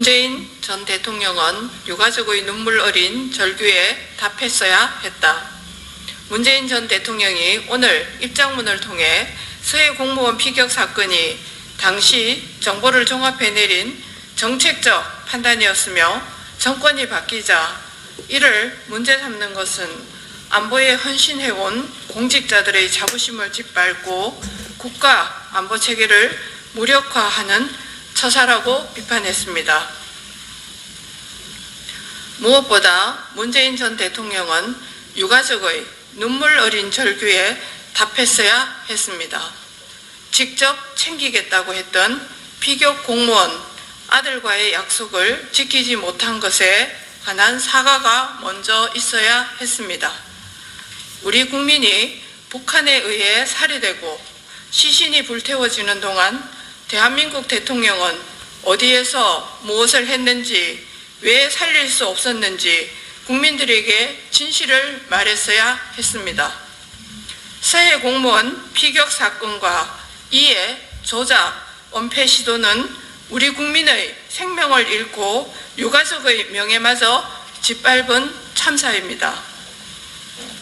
문재인 전 대통령은 유가족의 눈물 어린 절규에 답했어야 했다. 문재인 전 대통령이 오늘 입장문을 통해 서해 공무원 피격 사건이 당시 정보를 종합해 내린 정책적 판단이었으며 정권이 바뀌자 이를 문제 삼는 것은 안보에 헌신해온 공직자들의 자부심을 짓밟고 국가 안보 체계를 무력화하는 처사라고 비판했습니다. 무엇보다 문재인 전 대통령은 유가족의 눈물 어린 절규에 답했어야 했습니다. 직접 챙기겠다고 했던 피격 공무원 아들과의 약속을 지키지 못한 것에 관한 사과가 먼저 있어야 했습니다. 우리 국민이 북한에 의해 살해되고 시신이 불태워지는 동안 대한민국 대통령은 어디에서 무엇을 했는지, 왜 살릴 수 없었는지 국민들에게 진실을 말했어야 했습니다. 서해 공무원 피격 사건과 이에 조작, 은폐 시도는 우리 국민의 생명을 잃고 유가족의 명예마저 짓밟은 참사입니다.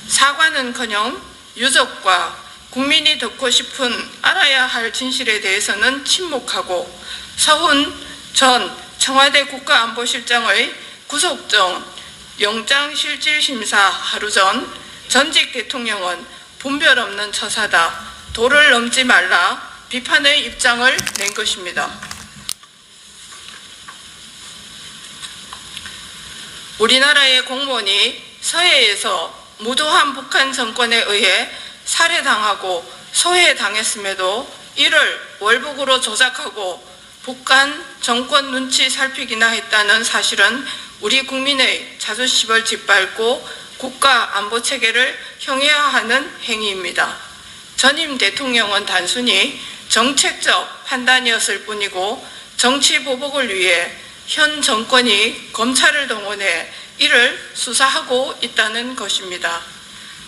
사과는커녕 유족과 국민이 듣고 싶은 알아야 할 진실에 대해서는 침묵하고 서훈 전 청와대 국가안보실장의 구속전 영장실질심사 하루 전 전직 대통령은 분별 없는 처사다, 도를 넘지 말라 비판의 입장을 낸 것입니다. 우리나라의 공무원이 서해에서 무도한 북한 정권에 의해 살해당하고 소해당했음에도 이를 월북으로 조작하고 북한 정권 눈치 살피기나 했다는 사실은 우리 국민의 자존심을 짓밟고 국가 안보 체계를 형해화하는 행위입니다. 전임 대통령은 단순히 정책적 판단이었을 뿐이고 정치 보복을 위해 현 정권이 검찰을 동원해 이를 수사하고 있다는 것입니다.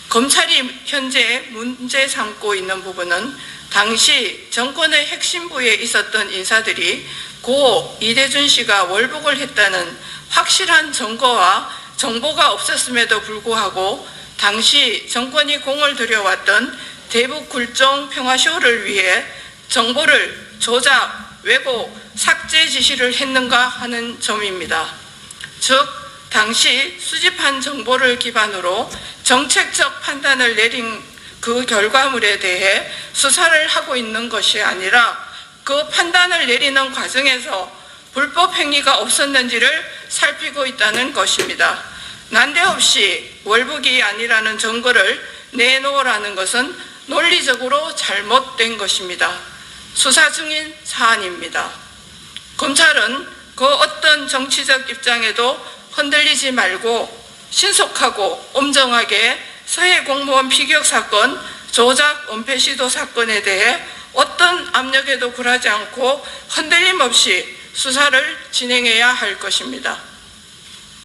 검찰이 현재 문제 삼고 있는 부분은 당시 정권의 핵심부에 있었던 인사들이 고 이대준 씨가 월북을 했다는 확실한 증거와 정보가 없었음에도 불구하고 당시 정권이 공을 들여왔던 대북 굴종 평화쇼를 위해 정보를 조작, 왜곡, 삭제 지시를 했는가 하는 점입니다. 즉 당시 수집한 정보를 기반으로 정책적 판단을 내린 그 결과물에 대해 수사를 하고 있는 것이 아니라 그 판단을 내리는 과정에서 불법 행위가 없었는지를 살피고 있다는 것입니다. 난데없이 월북이 아니라는 증거를 내놓으라는 것은 논리적으로 잘못된 것입니다. 수사 중인 사안입니다. 검찰은 그 어떤 정치적 입장에도 흔들리지 말고 신속하고 엄정하게 서해 공무원 피격 사건, 조작, 은폐 시도 사건에 대해 어떤 압력에도 굴하지 않고 흔들림 없이 수사를 진행해야 할 것입니다.